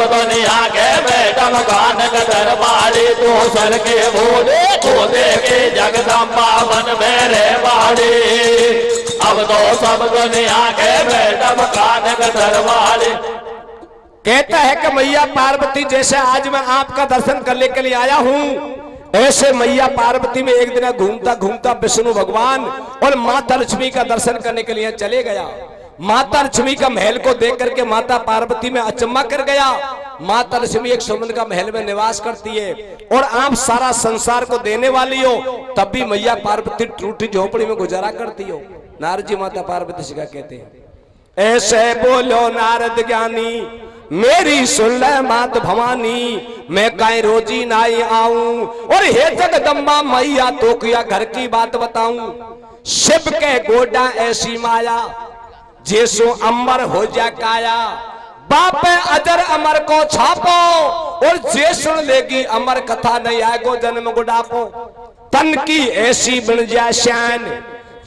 सब दुनिया के मैडम कान का दरबारी तू सर के बोले को देखे जगदम्बा बन मेरे बाड़ी। अब तो सब दुनिया के मैडम कान का दरबारी। कहता है कि मैया पार्वती जैसे आज मैं आपका दर्शन करने के लिए आया हूँ, ऐसे मैया पार्वती में एक दिन घूमता घूमता विष्णु भगवान और माता लक्ष्मी का दर्शन करने के लिए चले गया। माता लक्ष्मी का महल को देख करके माता पार्वती में अचंभा कर गया। माता लक्ष्मी एक सुमन का महल में निवास करती है और आप सारा संसार को देने वाली हो, तब भी मैया पार्वती टूटी झोपड़ी में गुजारा करती हो। नारद जी माता पार्वती से क्या कहते हैं? ऐसे बोलो नारद ज्ञानी मेरी सुन ले मात भवानी, मैं कहीं रोजी नाई आऊं और हे जगदम्बा मैया तो क्या घर की बात बताऊं। शिव के गोडा ऐसी माया जैसो अमर हो जा काया, बाप अजर अमर को छापो और जे सुन लेगी अमर कथा नहीं आएगो जन्म गुडापो। तन की ऐसी बन जा शान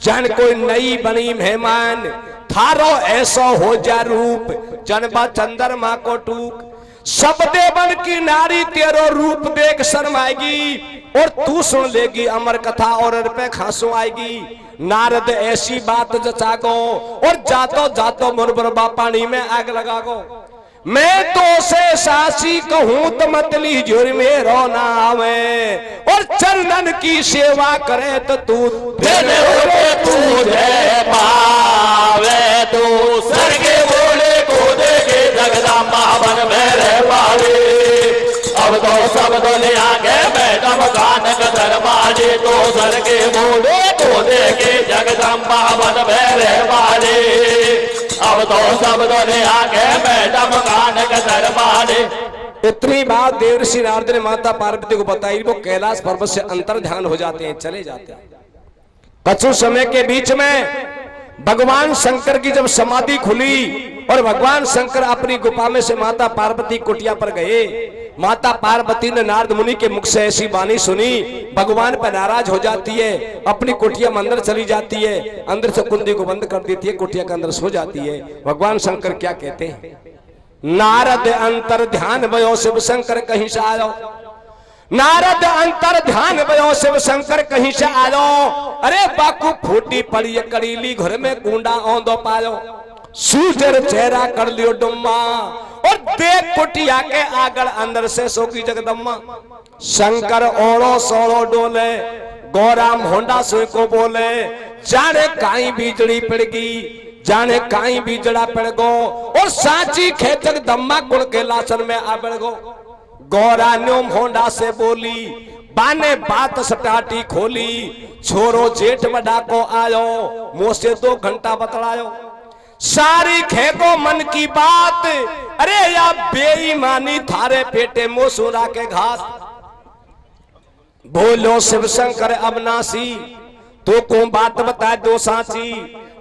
जन कोई नई बनी मेहमान, थारो ऐसा हो जा रूप जनबा चंद्रमा को टूक। सब देवन की नारी तेरो रूप देख शर्माएगी और तू सुन लेगी अमर कथा और पे खांसू आएगी। नारद ऐसी बात जचागो और जातो जातो मुरबरबा पानी में आग लगागो। मैं तो से सासी कहूं तो मतली जुर में रोना आवे और चंदन की सेवा करे तो तू तुझे पावे तू सर के बोले को देखे जगदम्बा बन मेरे बाड़ी। अब तो सब दुनिया के मैडम कान का दरबारी तू सर के बोले को देखे जगदम्बा बन मेरे बाड़ी। अब तो सब दुनिया के मैडम कान का दरबारी। इतनी बात देवर्षि नारद ने माता पार्वती को बताई। वो कैलाश पर्वत से अंतर ध्यान हो जाते हैं, चले जाते हैं। कुछ समय के बीच में भगवान शंकर की जब समाधि खुली और भगवान शंकर अपनी गुफा में से माता पार्वती कुटिया पर गए, माता पार्वती ने नारद मुनि के मुख से ऐसी वाणी सुनी, भगवान पर नाराज हो जाती है, अपनी कुटिया में अंदर चली जाती है, अंदर से कुंडी को बंद कर देती है, कुटिया के अंदर सो जाती है। भगवान शंकर क्या कहते हैं? नारद अंतर ध्यान भयो शिव शंकर कहीं से आयो। नारद अंतर ध्यान भयो शिव शंकर कहीं से आयो। अरे बाकू फूटी पड़ी कड़ीली घर में कूंडा औंदो पायो। सूजर चेहरा कर लियो डुम्मा और देख कुटिया के आगल अंदर से सोगी जगदम्मा। शंकर ओड़ो सोड़ो डोले गौराम होंडा सोई को बोले, जाने काई बीजड़ी पड़गी जाने काई बीजड़ा पड़ गो और सांची खेतक दम्मा कुड़ के लासन में आ बढ़ गो। गौरा न्योम होंडा से बोली बाने बात सटाटी खोली, छोरो जेठ बड़ा को आयो मोसे 2 घंटा बतलायो। सारी खेको मन की बात, अरे या बेईमानी थारे पेटे मोसुरा के घात। बोलो शिव शंकर अविनाशी तो को बात बता दो साची।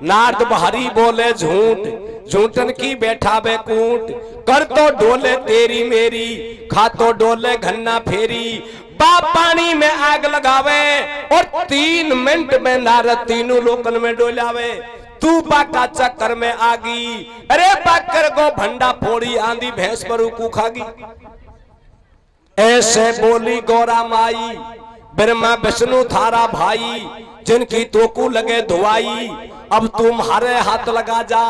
नारद बहरी बोले झूठ झूठन की बैठा बेकूट, कर तो डोले तेरी मेरी खा तो डोले घन्ना फेरी। बाप पानी में आग लगावे और 3 मिनट में नारद तीनों लोकन में डोलावे। तू बाका चक्कर में आगी, अरे बाकर को भंडा फोड़ी आंधी भैंस पर ऊकू खागी। ऐसे बोली गौरा माई ब्रह्मा विष्णु थारा भाई, जिनकी तोकू लगे धुआई। अब तुम्हारे हाथ लगा जा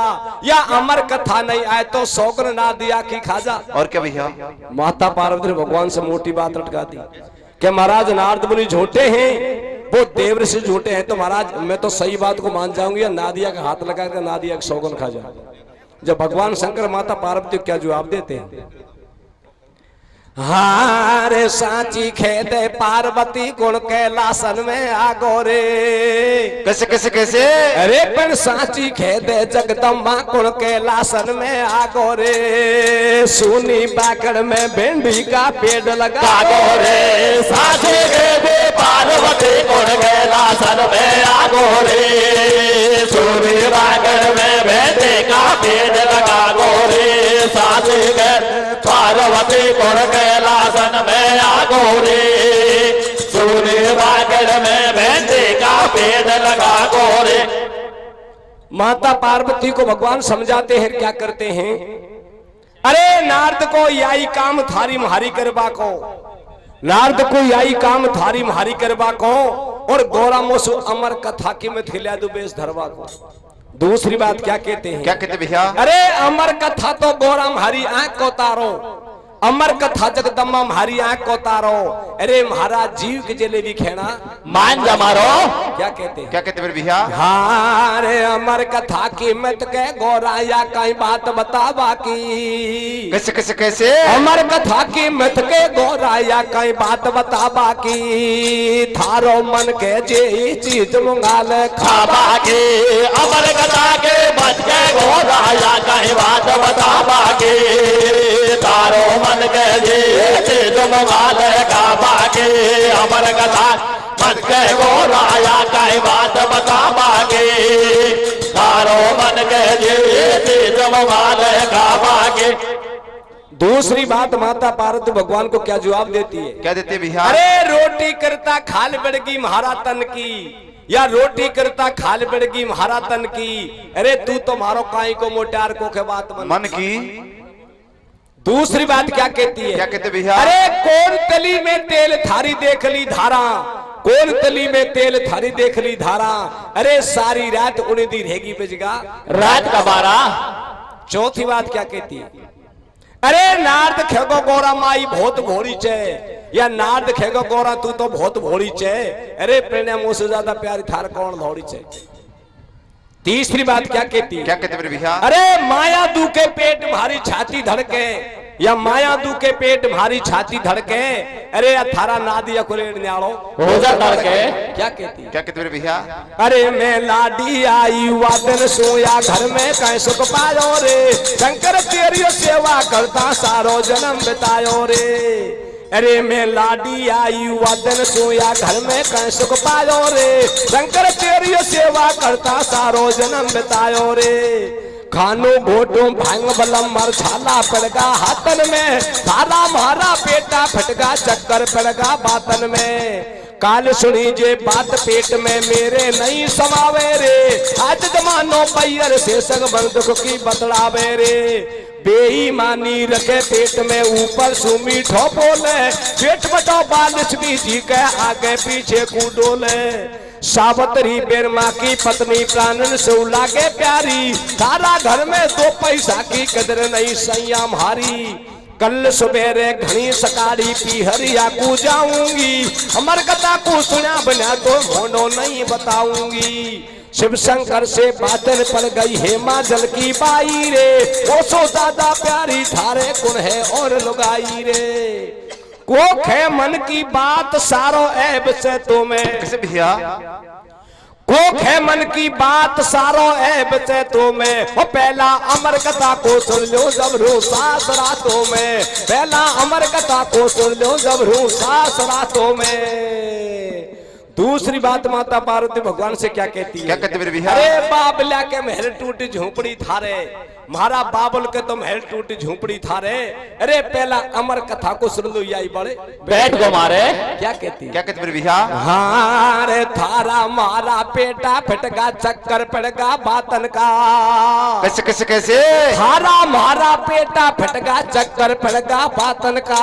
या अमर कथा नहीं आए तो सौगन ना दिया की खाजा। और क्या भैया? माता पार्वती ने भगवान से मोटी बात लटका दी कि महाराज नारद मुनि झूठे हैं, वो देवर्षि झूठे हैं, तो महाराज मैं तो सही बात को मान जाऊंगी या नादिया का हाथ लगा कर नादिया का सौगन खा जाऊं। जब भगवान शंकर माता पार्वती को क्या जवाब देते हैं? हारे सांची खेदे पार्वती गुण कैलासन में आगो रे। कैसे कैसे कैसे? अरे पण सांची खेदे जगदम्बा गुण कैलासन में आगो रे। सुनी बाकड़ में भिंडी का पेड़ लगा गो रे। सांची खेदे पार्वती गुण कैलासन में आगो रे। सुनी बाकड़ में भिंडी का पेड़ लगा गो रे। सांची खेदे पार्वती गुण कैलासन में आगो रे। सूर्य बागड़ में भेंटे का पेड़ लगा गो रे। माता पार्वती को भगवान समझाते हैं, क्या करते हैं? अरे नारद को याई काम थारी महारी करबा को, नारद को याई काम थारी महारी करबा को, और गौरा मोसु अमर कथा की में थिल्या दो बेस धरवा को। दूसरी बात क्या कहते हैं? क्या कहते भैया? अरे अमर कथा तो गौरा हमारी आंख को तारो, अमर कथा जगदम्बा हमारी आंख को तारो। अरे महाराज जीव के जलेबी खेना मान जमारो। क्या कहते हैं? क्या कहते मेरे भैया? हाँ रे अमर कथा कीमत के गौरा या कहीं बात बता बाकी। कैसे कैसे कैसे? अमर कथा कीमत के गौरा या कहीं बात बता बाकी। थारो मन के जे चीज मंगाल खाबा के अमर कथा के बच के गोरा या कहीं बात बताबा के। तारो मन के जे तुम माल खाबा के अमर कथा बच के गोरा या कहीं बात बताबा के। तारो मन के जे तुम माल खाबा के। दूसरी बात माता पार्वती भगवान को क्या जवाब देती है? क्या देते भैया? अरे रोटी करता खाल बड़गी महारा तन की, या रोटी करता खाल बड़गी महारा तन की। अरे तू तो मारो काई को मोटार को के बात मन की। दूसरी बात क्या कहती है? क्या कहते भैया? अरे कौन तली में तेल थारी देख ली धारा, कौन तली में तेल थारी देख ली धारा। अरे सारी रात उन्हें दी रहेगी बेजगा रात का 12। चौथी बात क्या कहती है? अरे नारद खेगो गौरा माई बहुत भोरी चे, या नारद खेगो गौरा तू तो बहुत भोरी चे। अरे प्रेरणा मुझ से ज्यादा प्यारी थार कौन भोरी चे। तीसरी बात क्या कहती है? क्या कहते मेरे भैया? अरे माया दू के पेट भारी छाती धड़के, या माया दू के पेट भारी छाती धड़के। अरे थारा नादिया को न्याड़ो हो जा तड़के। क्या कहती है? क्या कहते मेरे भैया? अरे मैं लाडी आई वादन सोया घर में कहीं सुख पायो रे। शंकर तेरी सेवा करता सारो जन्म बितायो रे। अरे मैं लाडी आई वादन सोया घर में कहीं सुख पायो रे। शंकर तेरी सेवा करता सारो जन्म बितायो रे। खानो घोटो भांग बलम मर छाला पड़गा हाथन में। थारा मारा पेटा फटगा चक्कर पड़गा बातन में। काल सुनी जे बात पेट में मेरे नहीं समावे रे। आज जमानो पैर से सग दुख की बतलावे रे। बेईमानी रखे पेट में ऊपर सुमी ठो बोले। पेट बटो बालक्ष्मी जी के आगे पीछे कूडोले। सावतरी बेरमा की पत्नी प्राणन से लागे प्यारी। सारा घर में 2 पैसा की कदर नहीं सैया मारी। कल सुबेरे घनी सकारी पीहरिया को जाऊंगी। अमर कथा को सुना बना तो भोंडो नहीं बताऊंगी। शिव शंकर से बादल पड़ गई हेमा जल की बाई रे। वो सो दादा प्यारी थारे कुन है और लुगाई रे। को खे मन की बात सारो ऐब से तुम्हें। कैसे भैया? को खे मन की बात सारो ऐब से तुम्हें। वो पहला अमर कथा को सुन लो जब रू सास रातों में। पहला अमर कथा को सुन लो जब रू सास रातों में। दूसरी बात माता पार्वती भगवान से क्या कहती है? क्या कहते मेरे भैया? अरे बाबला के महल टूटी झोपड़ी थारे। महारा बाबुल के तो महल टूटी झोपड़ी थारे। अरे पहला अमर कथा को सुन लो याई बड़े बैठ को मारे। क्या कहती है? क्या कहते मेरे भैया? हाँ रे थारा मारा पेटा फटगा चक्कर पड़गा बातन का। कैसे कैसे कैसे? थारा मारा पेटा फटगा चक्कर पड़गा बातन का।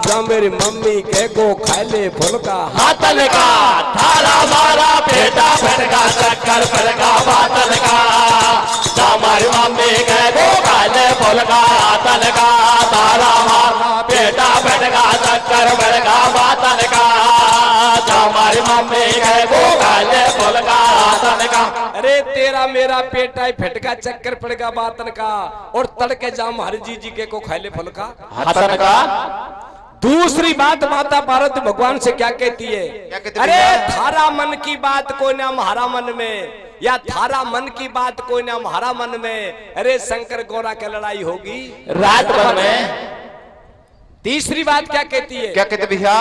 जब मेरी मम्मी के को खाले फुलका हाथन का। थारा मारा पेटा फटका चक्कर फटका बातन का। हमारी मम्मी के को खाले फुलका हाथन का। तारा मारा पेटा फटका चक्कर फटका बातन का। हमारी मम्मी के को खाले फुलका हाथन का। अरे तेरा मेरा पेटा फटका चक्कर पड़ेगा बातन का। और तड़के जाम हर जी के को खाले फुलका हाथन का। दूसरी बात माता पार्वती भगवान से क्या कहती है? क्या कहती अरे है? थारा मन की बात कोई ना हमारा मन में, या थारा मन की बात कोई ना हमारा मन में। अरे शंकर गौरा की लड़ाई होगी रात भर में। तीसरी बात क्या कहती है? क्या कहते भैया?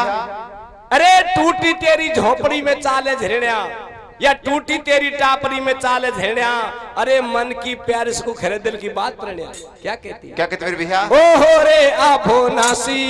अरे टूटी तेरी झोपड़ी में चाले झेड़िया, या टूटी तेरी टापरी में चाले झेड़िया। अरे मन की प्यार इसको खरे दिल की बात प्रणिया। क्या कहती है? क्या कहते मेरे भैया? ओहो रे आभो नासी,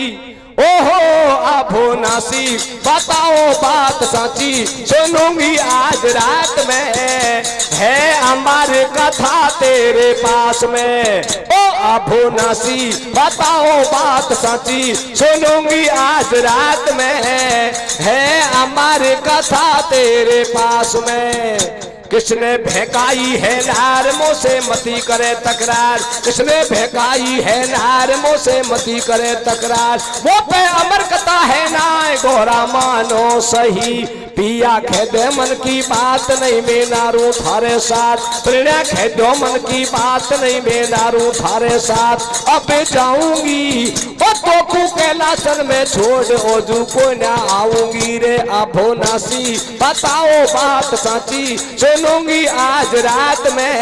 ओहो आभो नासी। बताओ बात साची सुनूंगी आज रात में। है हमारी कथा तेरे पास में। ओ अभोनासी, बताओ बात सच्ची सुनूंगी आज रात में, है हमारी कथा तेरे पास में। किसने फेंकाई है नार मुँह से मती करे तकरार, किसने फेंकाई है नार मुँह से मती करे तकरार, वो पे अमर कथा है ना गोरा मानो सही, पिया खेदे मन की बात नहीं मैं नारू थारे साथ, प्रणय खेदो मन की बात नहीं मैं नारू थारे साथ। अब जाऊंगी ओ तोकू कैलासन में छोड़ ओजू को ना आऊंगी रे अभोनासी, बताओ बात सच्ची सुनूंगी आज रात में,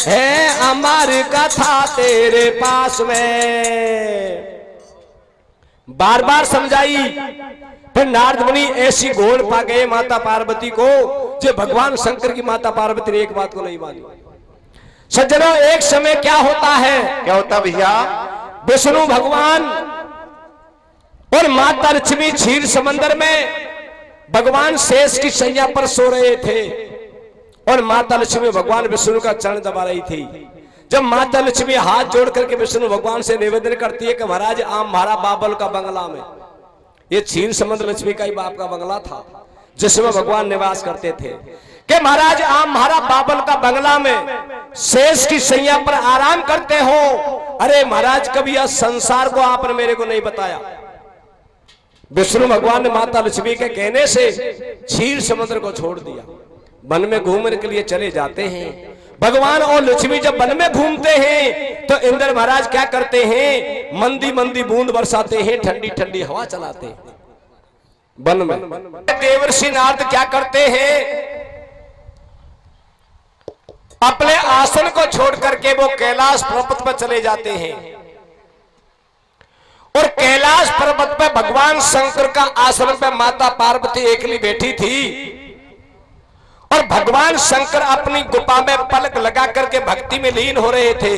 है हमारी कथा तेरे पास में। बार बार समझाई, फिर नारद मुनि ऐसी गोड़ पा गए माता पार्वती को, जो भगवान शंकर की माता पार्वती ने एक बात को नहीं मानी। सज्जनों, एक समय क्या होता है, क्या होता भैया? विष्णु भगवान और माता लक्ष्मी क्षीर समंदर में भगवान शेष की शैया पर सो रहे थे, और माता लक्ष्मी भगवान विष्णु का चरण दबा रही थी। जब माता लक्ष्मी हाथ जोड़ करके विष्णु भगवान से निवेदन करती है कि महाराज आप हमारा बाबल का बंगला में, ये क्षीर समुद्र लक्ष्मी का ही बाप का बंगला था जिसमें भगवान निवास करते थे, कि महाराज आप हमारा बाबल का बंगला में शेष की सैया पर आराम करते हो। अरे महाराज, कभी यह संसार को आपने मेरे को नहीं बताया। विष्णु भगवान ने माता लक्ष्मी के कहने से क्षीर समुद्र को छोड़ दिया, वन में घूमने के लिए चले जाते हैं। भगवान और लक्ष्मी जब वन में घूमते हैं तो इंद्र महाराज क्या करते हैं, मंदी मंदी बूंद बरसाते हैं, ठंडी ठंडी हवा चलाते हैं वन में। देवर्षि नारद क्या करते हैं, अपने आसन को छोड़ करके वो कैलाश पर्वत पर चले जाते हैं, और कैलाश पर्वत पर भगवान शंकर का आसन पर माता पार्वती अकेली बैठी थी, और भगवान शंकर अपनी गुफा में पलक लगा करके भक्ति में लीन हो रहे थे।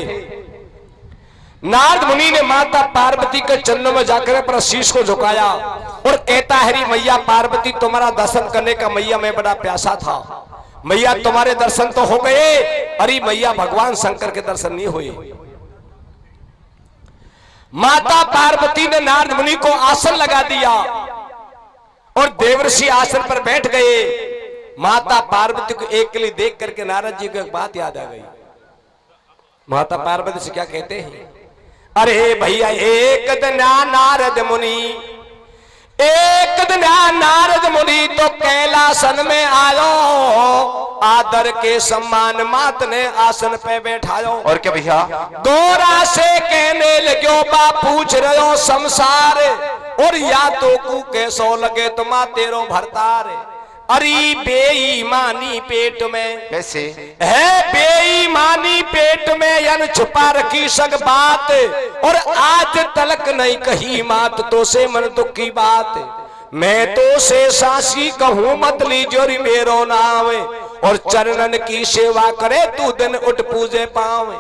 नारद मुनि ने माता पार्वती के चरणों में जाकर पर शीश को झुकाया और कहता है, मैया पार्वती तुम्हारा दर्शन करने का मैया मैं बड़ा प्यासा था, मैया तुम्हारे दर्शन तो हो गए, अरे मैया भगवान शंकर के दर्शन नहीं हुए। माता पार्वती ने नारद मुनि को आसन लगा दिया और देवर्षि आसन पर बैठ गए। माता पार्वती को एक के लिए देख करके नारद जी को एक बात याद आ गई। माता पार्वती से क्या कहते हैं, अरे भैया एक दिन नारद मुनि, एक दिन नारद मुनि तो कैलासन में आयो, आदर के सम्मान मात ने आसन पे बैठायो। और क्या भैया? गोरा से कहने लग्यो बा पूछ रहो संसार, और या तो कू कैसो लगे तुम तेरो भरतार। अरे बेईमानी पेट में कैसे है, बेईमानी पेट में यन छुपा रखी सग बात, और आज तलक नहीं कही मात तो से मन दुख की बात। मैं तो से सासी कहूँ मत ली जोरी मेरो नाम, और चरणन की सेवा करे तू दिन उठ पूजे पावे।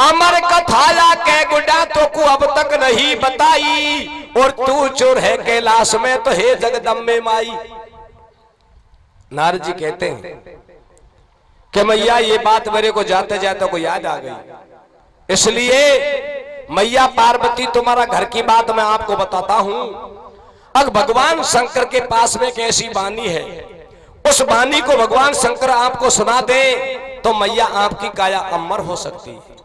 अमर कथाया के गुडा तो को अब तक नहीं बताई, और तू चोर है कैलाश में तो हे जगदम्बे माई। नारद जी कहते हैं कि मैया ये बात मेरे को जाते जाते को याद आ गई, इसलिए मैया पार्वती तुम्हारा घर की बात मैं आपको बताता हूं। अब भगवान शंकर के पास में एक ऐसी वाणी है, उस वाणी को भगवान शंकर आपको सुना दे तो मैया आपकी काया अमर हो सकती है।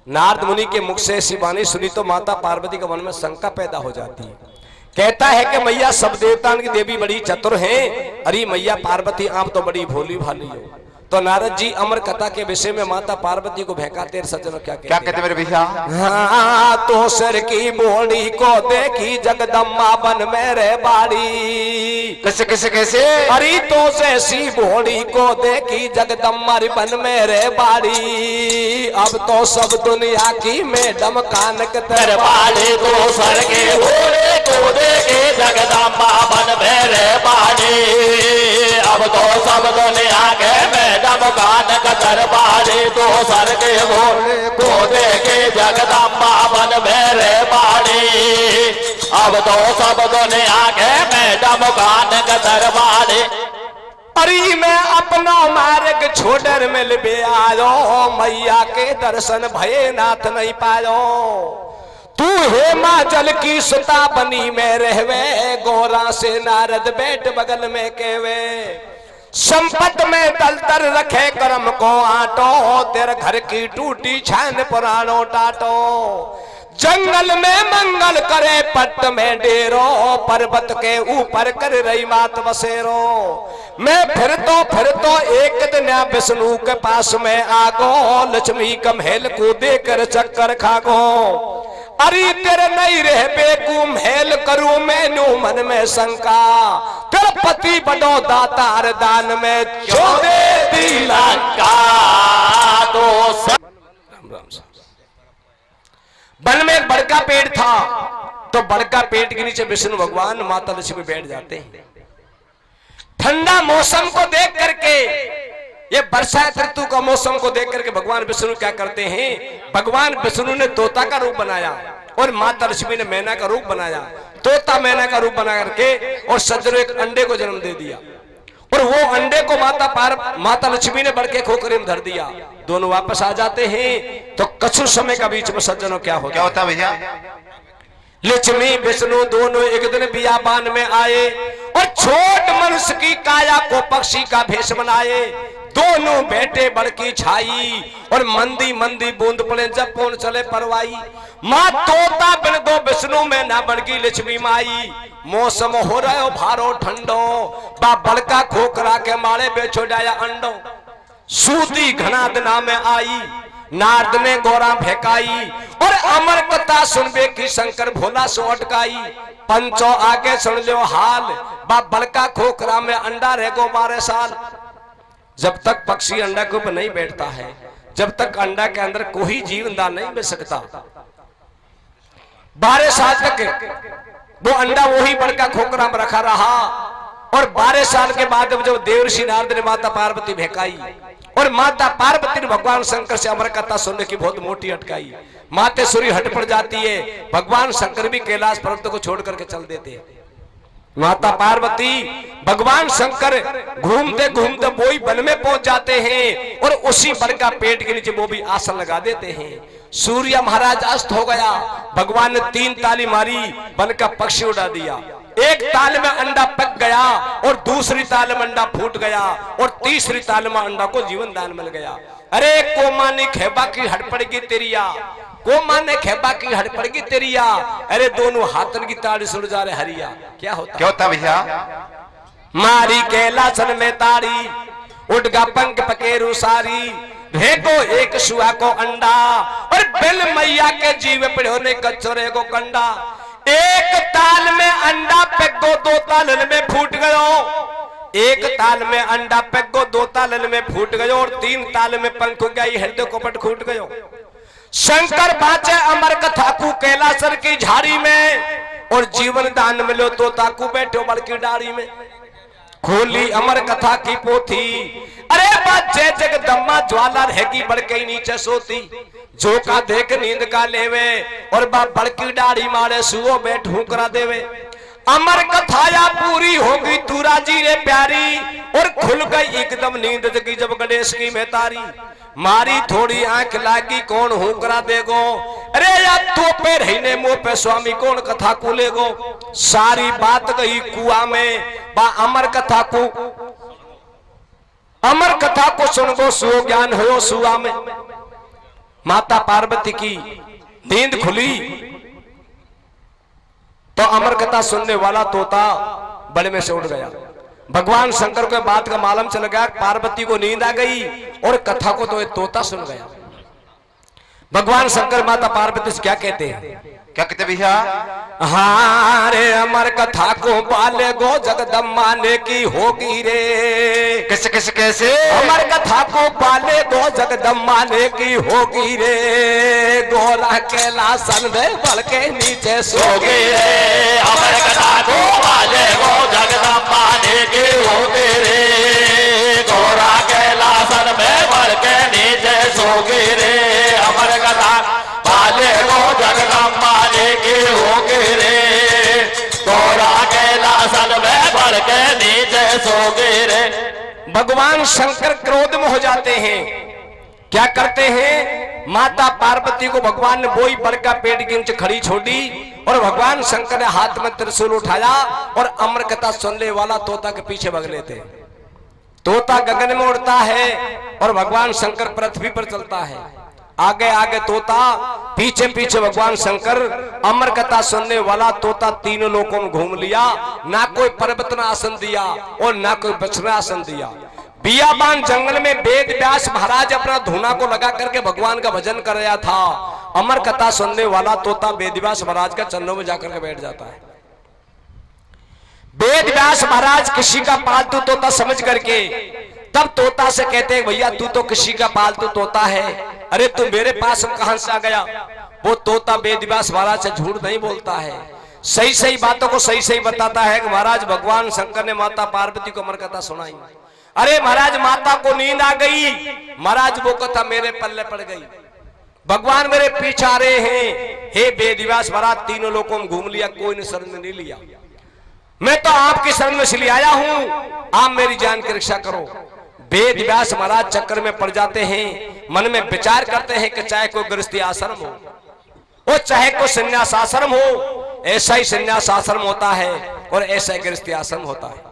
नारद मुनि के मुख से ऐसी वाणी सुनी तो माता पार्वती के मन में शंका पैदा हो जाती है। कहता है कि मैया सब देवताओं की देवी बड़ी चतुर हैं, अरे मैया पार्वती आप तो बड़ी भोली भाली हो। तो नारद जी अमर कथा के विषय में माता पार्वती को भहकाते सज्जनों क्या कहते मेरे भैया? हाँ, तो सर की बोली को देखी जगदम्बा बन मेरे बाड़ी। कैसे कैसे कैसे? अरे तो जैसी बोली को देखी जगदम्बा बन मेरे बाड़ी। अब तो सब दुनिया की मैडम कानक दरबारे, तो सर के बोले को देखे जगदम्बा बन मेरे बाड़ी। अब तो सब दुनिया के मैडम कानक दरबारे, तो सर के बोले को देखे जगदम्बा बन मेरे बाड़ी। अब तो सब दुनिया के मैडम कानक दरबारे। अरे मैं अपना मार्ग छोड़र मिल बे आयो, मैया के दर्शन भये नाथ नहीं पायो। तू हिमाचल की सुता बनी में रहवे, गोरा से नारद बैठ बगल में कहवे। संपत में दलतर रखे कर्म को आटो, तेरे घर की टूटी छान पुरानो टाटो। जंगल में मंगल करे पट्ट में डेरो, पर्वत के ऊपर कर रही मात बसेरो। मैं फिर तो एक दिन विष्णु के पास में आगो, लक्ष्मी का महल को देकर चक्कर खागो। अरे तेरे नहीं रह बेकू महल करूं मैनू मन में शंका, तेरा पति बड़ो दातार दान में जो दे दिला का। तो वन में एक बड़का पेड़ था, तो बड़का पेड़ के नीचे विष्णु भगवान माता लक्ष्मी बैठ जाते हैं। ठंडा मौसम को देख करके, ये बरसात ऋतु का मौसम को देख करके भगवान विष्णु क्या करते हैं, भगवान विष्णु ने तोता का रूप बनाया और माता लक्ष्मी ने मैना का रूप बनाया। तोता मैना का रूप बना करके और सज्जनों एक अंडे को जन्म दे दिया, और वो अंडे को माता लक्ष्मी ने बड़के खोखरे में धर दिया। दोनों वापस आ जाते हैं, तो कुछ समय का बीच में सज्जनों क्या होता भैया? लक्ष्मी विष्णु दोनों एक दिन बियाबान में आए और छोट मनुष्य की काया को पक्षी का भेष बनाए। दोनों बेटे बड़की छाई और मंदी मंदी बूंद पड़े जब पौन चले परवाई। माँ तोता बिन दो विष्णु में ना बड़की लक्ष्मी माई। मौसम हो रहा भारो ठंडो, बा बड़का खोखरा के मारे बेचो जाया अंडो। सूती घना दिना में आई, नारद ने गोरा फेंकाई और अमर कथा सुनबे की शंकर भोला सो अटकाई। पंचो आगे सुन लो हाल, बा बड़का खोखरा में अंडा रह गो 12 साल। जब तक पक्षी अंडा के ऊपर नहीं बैठता है, जब तक अंडा के अंदर कोई जीवनदान नहीं मिल सकता। 12 साल तक वो अंडा वही बड़का खोखरा में रखा रहा, और 12 साल के बाद जब देवर्षि नारद ने माता पार्वती भेकाई और माता पार्वती ने भगवान शंकर से अमर कथा सुनने की बहुत मोटी अटकाई। माते सूरी हट पड़ जाती है, भगवान शंकर भी कैलाश पर्वत को छोड़ करके चल देते हैं। माता पार्वती भगवान शंकर घूमते घूमते वो ही वन में पहुंच जाते हैं, और उसी वन का पेट के नीचे वो भी आसन लगा देते हैं। सूर्य महाराज अस्त हो गया, भगवान ने 3 ताली मारी, वन का पक्षी उड़ा दिया। एक ताल में अंडा पक गया और दूसरी ताल में अंडा फूट गया और तीसरी ताल में अंडा को जीवन दान मिल गया। अरे को मानी खेबा की हट पड़ेगी तेरिया, को माने खेबा की हट पड़ेगी तेरिया। अरे दोनों हाथन की ताड़ी सुन जा रहे हरिया। क्या होता भैया? मारी कैलासन में ताड़ी, उठ गा पंख पकेरू सारी, भेगो एक सुआ को अंडा और बिल मैया के जीव पड़ो ने कचरे को कंडा। एक ताल में अंडा पेगो 2 तालन में फूट गयो। एक ताल में अंडा पेगो 2 तालन में फूट गयो, और 3 ताल में पंख गई हृदय कोपट फूट गयो। शंकर बाचे अमर कथा को कैलासर की झाड़ी में, और जीवन दान मिलो तो ताकू बैठो बड़की डाड़ी में। खोली अमर कथा की पोथी, अरे बाजे जगदम्मा ज्वाला रहेगी बड़के नीचे सोती। जो का देख नींद का लेवे, और बा बड़की डाड़ी मारे सुओ बैठ हुकरा देवे। अमर कथाया पूरी होगी तू राजी रे प्यारी, और खुल गई एकदम नींद जगी जब गणेश की मेहतारी। मारी थोड़ी आंख लागी कौन हुकरा देगो, अरे या तो पे रहने मुंह पे स्वामी कौन कथा को लेगो। सारी बात गई कुआ में, बा अमर कथा को सुन गो सुओ ज्ञान हो सुआ में। माता पार्वती की नींद खुली तो अमर कथा सुनने वाला तोता बड़े में से उठ गया। भगवान शंकर को बात का मालूम चल गया, पार्वती को नींद आ गई और कथा को तो तोता सुन गया। भगवान शंकर माता पार्वती से क्या कहते हैं? क्या कहते भैया? हाँ रे अमर कथा को पाले गो जगदम्मा ने की होगी रे। कैसे कैसे कैसे? अमर कथा को पाले गो जगदम्मा ने की होगी रे। गोरा कैलासन में बल के नीचे सोगी रे। अमर कथा को पाले गो जगदम्बा ने की होगी रे। गोरा कैलासन में बल के नीचे सोगी रे। अमर कथा पाले गो जगदम्बा ने की होगी रे। गोरा कैलासन में बल के नीचे सोगे रे। भगवान शंकर क्रोध में हो जाते हैं। क्या करते हैं? माता पार्वती को भगवान ने वही बर का पेड़ के नीचे खड़ी छोड़ी और भगवान शंकर ने हाथ में त्रिशूल उठाया और अमर कथा सुनने वाला तोता के पीछे भग लेते। तोता गगन में उड़ता है और भगवान शंकर पृथ्वी पर चलता है। आगे आगे तोता, पीछे पीछे भगवान शंकर। अमर कथा सुनने वाला तोता तीनों लोकों में घूम लिया। ना कोई पर्वत में आसन दिया और ना कोई वृक्ष में आसन दिया। बियाबान जंगल में वेद व्यास महाराज अपना धूना को लगा करके भगवान का भजन कर रहा था। अमर कथा सुनने वाला तोता वेद व्यास महाराज का चरणों में जाकर के बैठ जाता है। वेद व्यास महाराज किसी का पालतू तोता समझ करके तब तोता से कहते हैं, भैया तू तो किसी का पालतू तोता है, अरे तू मेरे पास कहां से आ गया? वो तोता वेद व्यास महाराज से झूठ नहीं बोलता है, सही सही बातों को सही सही बताता है कि महाराज भगवान शंकर ने माता पार्वती को अमर कथा सुनाई। अरे महाराज माता को नींद आ गई, महाराज वो कथा मेरे पल्ले पड़ गई, भगवान मेरे पीछे आ रहे हैं। हे वेद व्यास महाराज, तीनों लोगों में घूम लिया, कोई ने शरण में नहीं लिया। मैं तो आपकी शरण में इसलिए आया हूं, आप मेरी जान की रक्षा करो। वेद व्यास महाराज चक्कर में पड़ जाते हैं। मन में विचार करते हैं कि चाहे कोई गृहस्थी आश्रम हो और चाहे कोई संन्यास आश्रम हो, ऐसा ही संन्यास आश्रम होता है और ऐसा ही गृहस्थी आश्रम होता है।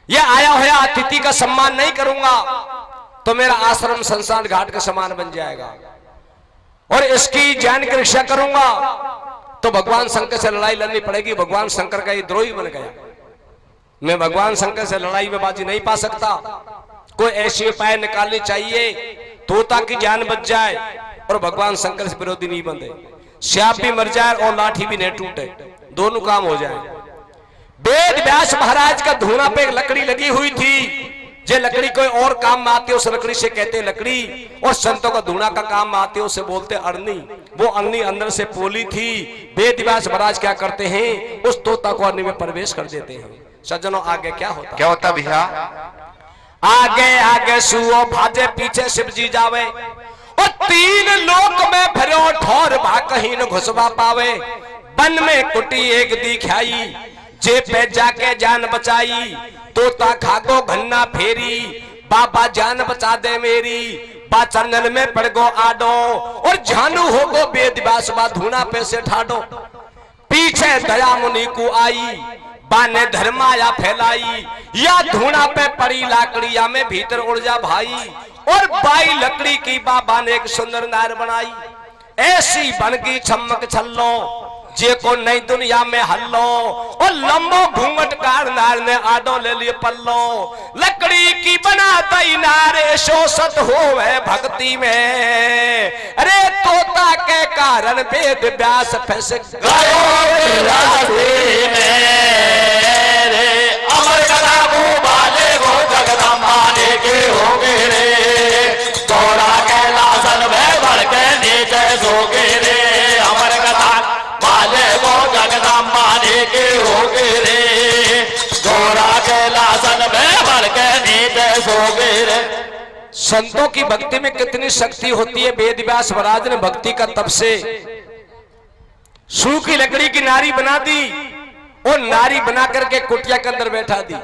यह आया हुआ अतिथि का सम्मान नहीं करूंगा तो मेरा आश्रम संसार घाट का समान बन जाएगा, और इसकी जान की रक्षा करूंगा तो भगवान शंकर से लड़ाई लड़नी पड़ेगी। भगवान शंकर का ये द्रोही बन गया। मैं भगवान शंकर से लड़ाई में बाजी नहीं पा सकता। कोई ऐसी उपाय निकालनी चाहिए तोता की जान बच जाए और भगवान शंकर से विरोधी नहीं बंधे, श्याप भी मर जाए और लाठी भी नहीं टूटे, दोनों काम हो जाए। वेद व्यास महाराज का धूना पे एक लकड़ी लगी हुई थी। जे लकड़ी कोई और काम में आती है उस लकड़ी से कहते लकड़ी, और संतों का धूना का काम में आती है उसे बोलते अरनी। वो अरनी अंदर से पोली थी। वेद व्यास महाराज क्या करते हैं, उस तोता को अरनी में प्रवेश कर देते हैं। सज्जनों आगे क्या होता भैया? आगे आगे सुओ भाजे, पीछे शिव जी जावे, और तीन लोक में फिरो ठोर भा कहीं न घुसवा पावे। वन में कुटी एक दिखाई, जे पे जाके जान बचाई। तोता खागो घन्ना फेरी, बाबा जान बचा दे मेरी। बा चंदन में पड़ गो आडो, और जानू हो गो वेद व्यास बा धूना पे से ठाडो। पीछे दया मुनि को आई, बाने धर्माया फैलाई। या धूना पे पड़ी लाकड़िया में भीतर उड़ जा भाई, और बाई लकड़ी की बाबा ने एक सुंदर नार बनाई। ऐसी बन गई चमक छल्लो, जे को नई दुनिया में हल्लो। और लंबो घूंघट कार नार ने आडो ले लिए पल्लो। लकड़ी की बनाई नारे शोषत होवे भक्ति में। अरे तोता के कारण वेद व्यास फंस गयो रास्ते में रे। अमर कथा को बाले को जगदम्बा ने के होगे रे। गौरा कैलासन में बढ़ के नीचे सोगे रे। अमर कथा बाले को जगदम्बा ने के होगे रे। गौरा कैलासन में बढ़ के नीचे सोगे रे। संतों की भक्ति में कितनी शक्ति होती है। वेद व्यास महाराज ने भक्ति का तप से सूखी लकड़ी की नारी बना दी और नारी बना करके कुटिया के अंदर बैठा दी।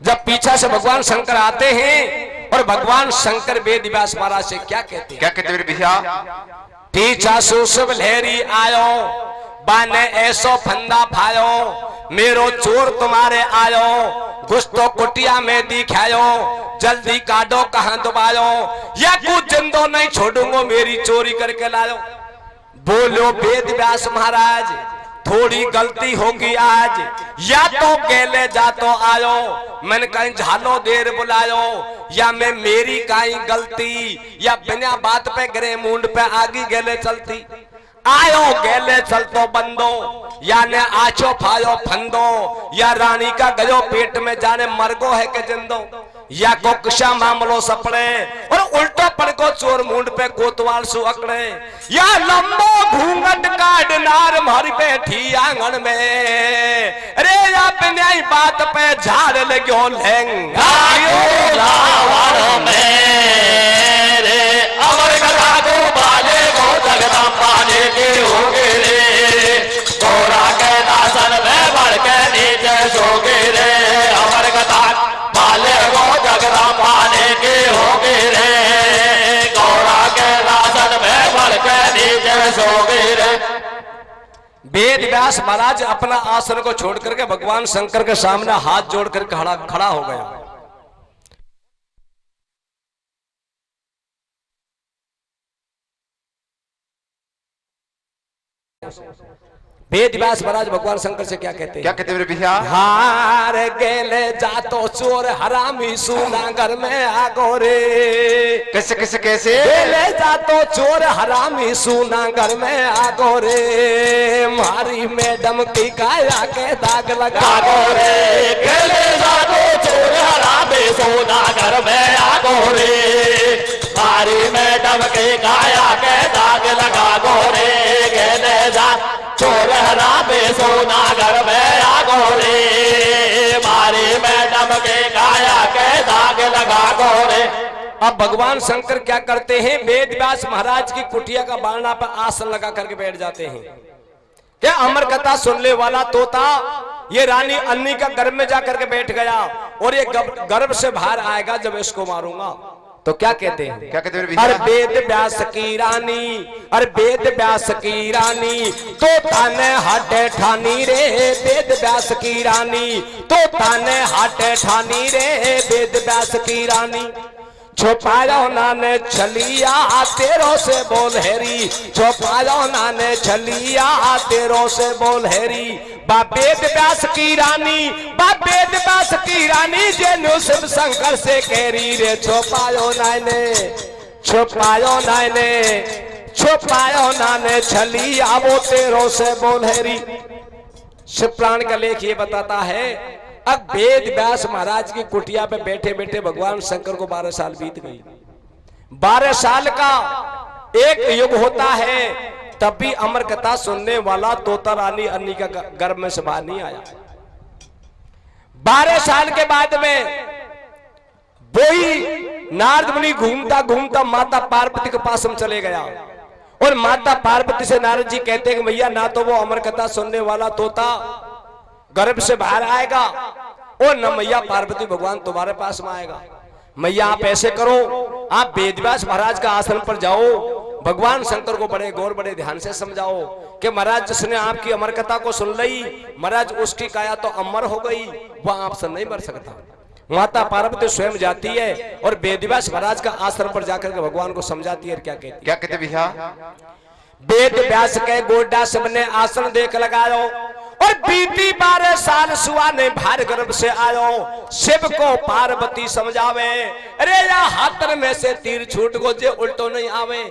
जब पीछा से भगवान शंकर आते हैं और भगवान शंकर वेद व्यास महाराज से क्या कहते हैं भैया? पीछा सुशुभ लहरी आयो, बाने ऐसो फंदा फायो। मेरो चोर तुम्हारे आयो, घुस तो कुटिया में दिखायो। जल्दी काटो कहां दबायो, या कुछ जिंदो नहीं छोड़ूंगा, मेरी चोरी करके लायो। बोलो वेद व्यास महाराज, थोड़ी गलती होगी आज, या तो गेले जा तो आयो। मैंने कहीं झालो देर बुलायो, या मैं मेरी कहीं गलती, या बिना बात पे गिरे मुंड पे आगी गेले चलती। आयो गेले चलतो बंदो, या ने आचो फायो फंदो। या रानी का गयो पेट में जाने मरगो है के जिंदो। या को कुशा मामलो सपड़े, और उल्टो पड़ को चोर मुंड पे कोतवाल सु अकड़े। या लंबो घूंघट काट नार मारी बैठी आंगन में। अरे या बिन्याई बात पे झाड़ लगो लहंगा में रे। अमर कथा को बाले को जगदम्बा ने के होगे रे। गौरा कैलासन में बढ़ के नीचे सोगे रे। वेद व्यास महाराज अपना आसन को छोड़ करके भगवान शंकर के सामने हाथ जोड़ कर खड़ा हो गया। वेद व्यास महाराज भगवान शंकर से क्या कहते हैं? क्या कहते मेरे भैया? हार गेले जातो चोर हरामी सुना घर में आगो रे। कैसे कैसे कैसे? गेले जातो चोर हरामी सुना घर में आगो रे। मारी मैडम की काया के दाग लगा गो रे। गेले जातो चोर हरामी सुना घर में आगो रे। मारी मैडम की काया के दाग लगा गो रे। गेले जा चोर हरामी सोना घर में आगो रे। मारी मैडम के काया के दाग लगा गो रे। अब भगवान शंकर क्या करते हैं? वेद व्यास महाराज की कुटिया का बारना पर आसन लगा करके बैठ जाते हैं। क्या अमर कथा सुनने वाला तोता ये रानी अन्नी का गर्भ में जाकर के बैठ गया और ये गर्भ से बाहर आएगा जब इसको मारूंगा। तो क्या कहते हैं? क्या कहते हैं भैया? अरे वेद व्यास की रानी, अरे वेद व्यास की रानी तो ताने हाटे ठानी रे। वेद व्यास की रानी तो ताने हाटे ठानी रे। वेद व्यास की रानी छुपायो नाने छलिया तेरो से बोल हेरी। छुपायो नाने छलिया तेरो से बोल हेरी। वेद व्यास की रानी, वेद व्यास की रानी जेनु शिव शंकर से कहरी रे। छुपायो नाने, छुपायो नाने, छुपायो नाने छलिया वो तेरो से बोल हेरी। शिव पुराण का लेख ये बताता है अब वेद व्यास महाराज की कुटिया पे बैठे बैठे भगवान शंकर को 12 साल बीत गई। 12 साल का एक युग होता है, तब भी अमर कथा सुनने वाला तोता रानी अन्नी का गर्भ में से बाहर नहीं आया। 12 साल के बाद में वही नारद मुनि घूमता घूमता माता पार्वती के पास हम चले गया और माता पार्वती से नारद जी कहते हैं कि भैया ना तो वो अमर कथा सुनने वाला तोता गर्भ से बाहर आएगा और न मैया पार्वती भगवान तुम्हारे पास में आएगा। मैया आप ऐसे करो, आप वेद व्यास महाराज का आसन पर जाओ, भगवान शंकर को बड़े गौर बड़े ध्यान से समझाओ कि महाराज जिसने आपकी अमर कथा को सुन ली महाराज उसकी काया तो अमर हो गई, वह आपसे नहीं मर सकता। माता पार्वती स्वयं जाती है और वेद व्यास महाराज का आसन पर जाकर के भगवान को समझाती है। क्या कहती है? क्या कहते भैया? वेद व्यास के गोड्डा शिव ने आसन देख लगायो और बीती 12 साल सुआ ने भार गर्भ से आयो। शिव को पार्वती समझावे, अरे या हाथर में से तीर छूट गो जे उल्टो नहीं आवे।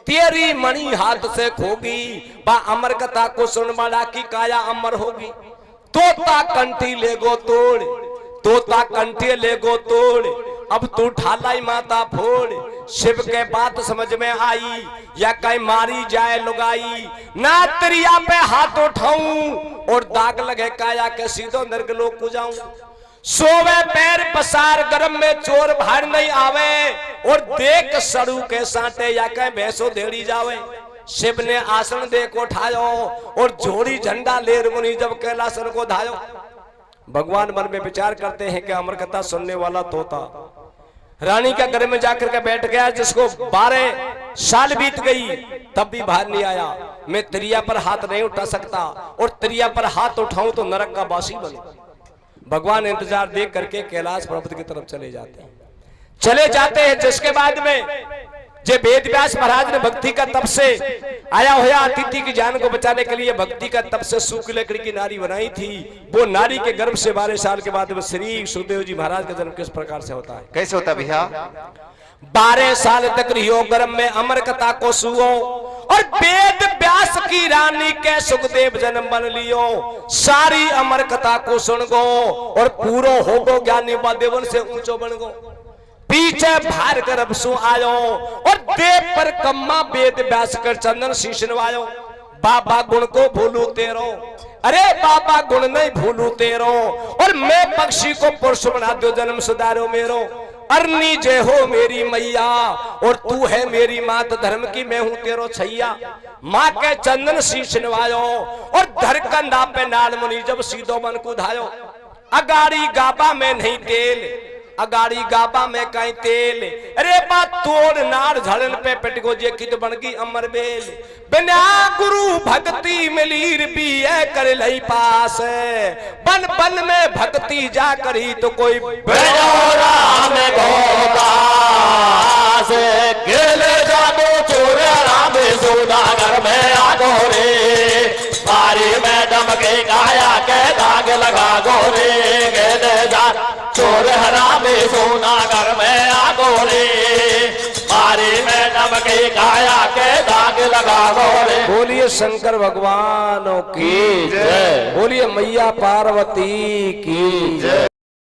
तेरी मणि हाथ से खोगी बा अमर कथा को सुन वाला की काया अमर होगी। तोता कंठी ले गो तोड़, तोता कंठी ले गो तोड़, अब तू ठालाई माता फोड़। शिव के बात समझ में आई या कहीं मारी जाए लुगाई, ना त्रिया पे हाथ उठाऊं और दाग लगे काया के सीधो नरकलोक को जाऊं। सोवे पैर पसार गर्भ में चोर बाहर नहीं आवे और देख सड़ू के साटे या कहीं भैंसो देड़ी जावे। शिव ने आसन देख उठायो और जोड़ी झंडा लेर मुनि जब कैलासन को धायो। भगवान मन में विचार करते हैं कि अमर कथा सुनने वाला तोता रानी का घर में जाकर के बैठ गया, जिसको 12 साल बीत गई तब भी बाहर नहीं आया। मैं त्रिया पर हाथ नहीं उठा सकता और त्रिया पर हाथ उठाऊं तो नरक का वासी बनूं। भगवान इंतजार देख करके कैलाश पर्वत की तरफ चले जाते हैं जिसके बाद में जे वेद व्यास महाराज ने भक्ति का तप से आया हुआ अतिथि की जान को बचाने के लिए भक्ति का तप से सूखी लकड़ी की नारी बनाई थी। वो नारी के गर्भ से 12 साल के बाद में श्री सुखदेव जी महाराज का जन्म किस प्रकार से होता है? कैसे होता भैया? 12 साल तक रियो गर्भ में अमर कथा को सुओ और वेद व्यास की रानी के सुखदेव जन्म बन लियो। सारी अमर कथा को सुन गो और पूरो हो गो ज्ञानी देवन से ऊंचो बन गो। पीछे भार गर्भ सु आयो और देव पर कम्मा वेद व्यास कर चंदन शीश नवायो। बाबा गुण को भूलू तेरो, अरे बाबा गुण नहीं भूलू तेरो, और मैं पक्षी को पुरुष बना दो जन्म सुधारो मेरो। अरनी जय हो मेरी मैया और तू है मेरी मात धर्म की मैं हूं तेरो छैया। माँ के चंदन शीश नवायो और धरकंदा पे नाल मुनि जब सीधो मन को धायो। अगाड़ी गाबा में नहीं तेल, अगाड़ी गाबा में कहीं तेल, अरे बात तोड़ नार झड़न पे पेटको जे कित बन गई अमर बेल। बिना गुरु भक्ति मिलीर भी है कर लई पास, बन बन में भक्ति जा करी तो कोई बेजोरा में गोदास गेले जादू चोर राम सुदागर में आगो रे, बारी में दमके गाया के दाग लगा गोरे, गेले जा चोर राम सुदागर में आगो रे, बारी में दमके गाया के दाग लगा गोरे। बोलिए शंकर भगवान की जय, बोलिए मैया पार्वती की जय।